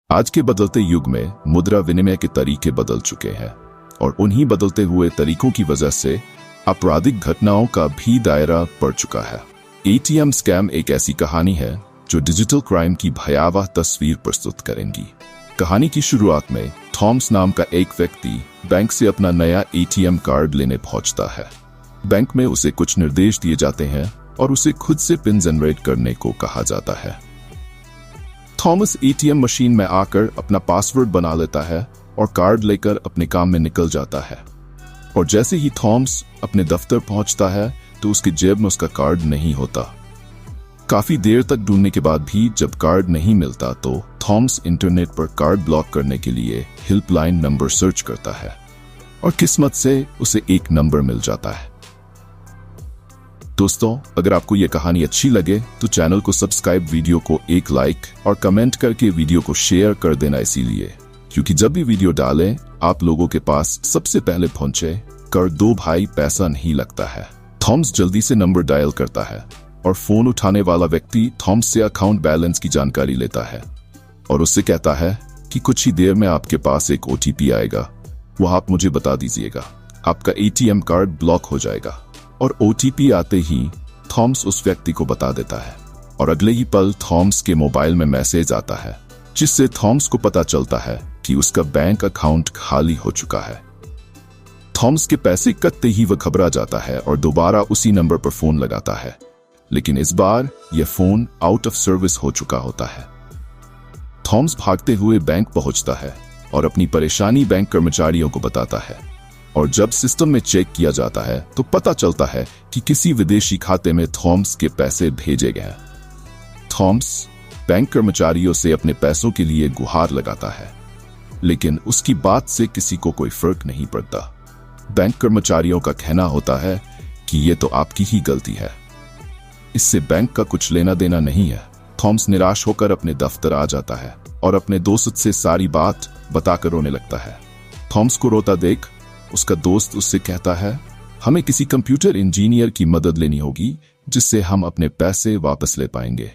आज के बदलते युग में मुद्रा विनिमय के तरीके बदल चुके हैं और उन्हीं बदलते हुए तरीकों की वजह से आपराधिक घटनाओं का भी दायरा बढ़ चुका है। एटीएम स्कैम एक ऐसी कहानी है जो डिजिटल क्राइम की भयावह तस्वीर प्रस्तुत करेंगी। कहानी की शुरुआत में थॉमस नाम का एक व्यक्ति बैंक से अपना नया एटीएम कार्ड लेने पहुंचता है। बैंक में उसे कुछ निर्देश दिए जाते हैं और उसे खुद से पिन जनरेट करने को कहा जाता है। थॉमस एटीएम मशीन में आकर अपना पासवर्ड बना लेता है और कार्ड लेकर अपने काम में निकल जाता है। और जैसे ही थॉमस अपने दफ्तर पहुंचता है तो उसकी जेब में उसका कार्ड नहीं होता। काफी देर तक ढूंढने के बाद भी जब कार्ड नहीं मिलता तो थॉमस इंटरनेट पर कार्ड ब्लॉक करने के लिए हेल्पलाइन नंबर सर्च करता है और किस्मत से उसे एक नंबर मिल जाता है। दोस्तों, अगर आपको यह कहानी अच्छी लगे तो चैनल को सब्सक्राइब, वीडियो को एक लाइक और कमेंट करके वीडियो को शेयर कर देना, इसीलिए क्योंकि जब भी वीडियो डालें आप लोगों के पास सबसे पहले पहुंचे। कर दो भाई, पैसा नहीं लगता है। थॉमस जल्दी से नंबर डायल करता है और फोन उठाने वाला व्यक्ति थॉमस से अकाउंट बैलेंस की जानकारी लेता है और उससे कहता है कि कुछ ही देर में आपके पास एक ओटीपी आएगा, वह आप मुझे बता दीजिएगा, आपका एटीएम कार्ड ब्लॉक हो जाएगा। और ओटीपी आते ही थॉमस उस व्यक्ति को बता देता है और अगले ही पल थॉमस के मोबाइल में मैसेज आता है जिससे थॉमस को पता चलता है कि उसका बैंक अकाउंट खाली हो चुका है। थॉमस के पैसे कटते ही वह घबरा जाता है और दोबारा उसी नंबर पर फोन लगाता है, लेकिन इस बार यह फोन आउट ऑफ सर्विस हो चुका होता है। थॉमस भागते हुए बैंक पहुंचता है और अपनी परेशानी बैंक कर्मचारियों को बताता है और जब सिस्टम में चेक किया जाता है तो पता चलता है कि किसी विदेशी खाते में थॉमस के पैसे भेजे गए हैं। थॉमस बैंक कर्मचारियों से अपने पैसों के लिए गुहार लगाता है, लेकिन उसकी बात से किसी को कोई फर्क नहीं पड़ता। बैंक कर्मचारियों का कहना होता है कि यह तो आपकी ही गलती है, इससे बैंक का कुछ लेना देना नहीं है। थॉमस निराश होकर अपने दफ्तर आ जाता है और अपने दोस्त से सारी बात बताकर रोने लगता है। थॉमस को रोता देख उसका दोस्त उससे कहता है, हमें किसी कंप्यूटर इंजीनियर की मदद लेनी होगी जिससे हम अपने पैसे वापस ले पाएंगे।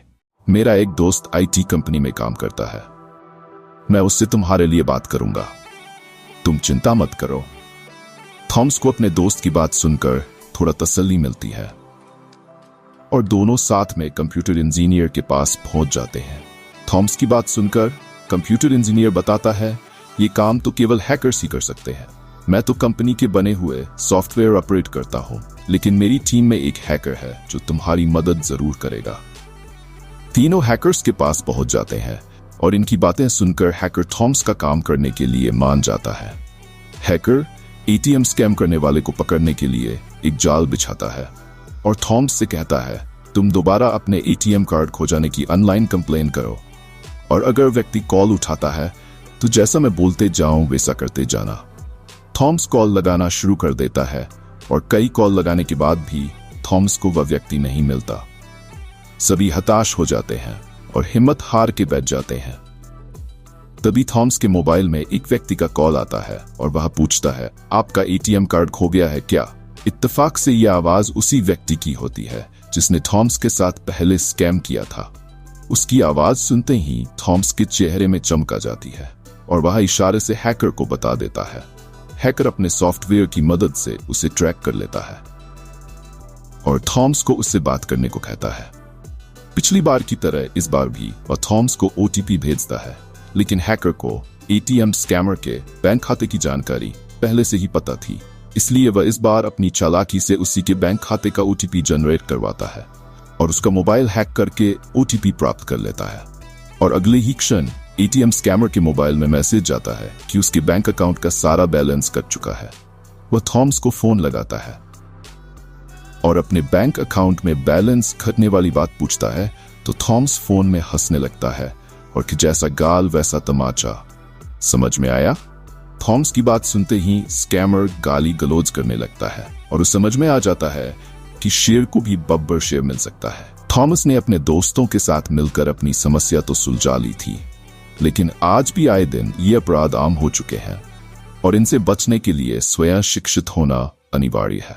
मेरा एक दोस्त आईटी कंपनी में काम करता है, मैं उससे तुम्हारे लिए बात करूंगा, तुम चिंता मत करो। थॉमस को अपने दोस्त की बात सुनकर थोड़ा तसल्ली मिलती है और दोनों साथ में कंप्यूटर इंजीनियर के पास पहुंच जाते हैं। थॉमस की बात सुनकर कंप्यूटर इंजीनियर बताता है, ये काम तो केवल हैकर्स ही कर सकते हैं। मैं तो कंपनी के बने हुए सॉफ्टवेयर ऑपरेट करता हूं, लेकिन मेरी टीम में एक हैकर है जो तुम्हारी मदद जरूर करेगा। तीनों हैकर्स के पास पहुंच जाते हैं और इनकी बातें सुनकर हैकर थॉमस का काम करने के लिए मान जाता है। हैकर एटीएम स्कैम करने वाले को पकड़ने के लिए एक जाल बिछाता है और थॉमस से कहता है, तुम दोबारा अपने एटीएम कार्ड खो जाने की ऑनलाइन कंप्लेन करो और अगर व्यक्ति कॉल उठाता है तो जैसा मैं बोलते जाऊं वैसा करते जाना। थॉमस कॉल लगाना शुरू कर देता है और कई कॉल लगाने के बाद भी थॉमस को वह व्यक्ति नहीं मिलता। सभी हताश हो जाते हैं और हिम्मत हार के बैठ जाते हैं। तभी थॉमस के मोबाइल में एक व्यक्ति का कॉल आता है और वह पूछता है, आपका एटीएम कार्ड खो गया है क्या? इत्तेफाक से यह आवाज उसी व्यक्ति की होती है जिसने थॉमस के साथ पहले स्कैम किया था। उसकी आवाज सुनते ही थॉमस के चेहरे में चमक आ जाती है और वह इशारे से हैकर को बता देता है। हैकर अपने सॉफ्टवेयर की मदद से उसे ट्रैक कर लेता है और थॉमस को उससे बात करने को कहता है। पिछली बार की तरह इस बार भी वह थॉमस को ओटीपी भेजता है, लेकिन हैकर को एटीएम स्कैमर के बैंक खाते की जानकारी पहले से ही पता थी, इसलिए वह इस बार अपनी चालाकी से उसी के बैंक खाते का ओटीपी जनरेट करवाता है और उसका मोबाइल हैक करके ओटीपी प्राप्त कर लेता है। और अगले ही क्षण एटीएम स्कैमर के मोबाइल में मैसेज जाता है कि उसके बैंक अकाउंट का सारा बैलेंस कट चुका है। वह थॉमस को फोन लगाता है और अपने बैंक अकाउंट में बैलेंस घटने वाली बात पूछता है तो थॉमस फोन में हंसने लगता है और कि जैसा गाल वैसा तमाचा। समझ में आया? थॉमस की बात सुनते ही स्कैमर गाली गलौज करने लगता है और उसे समझ में आ जाता है कि शेर को भी बब्बर शेर मिल सकता है। थॉमस ने अपने दोस्तों के साथ मिलकर अपनी समस्या तो सुलझा ली थी, लेकिन आज भी आए दिन ये अपराध आम हो चुके हैं और इनसे बचने के लिए स्वयं शिक्षित होना अनिवार्य है।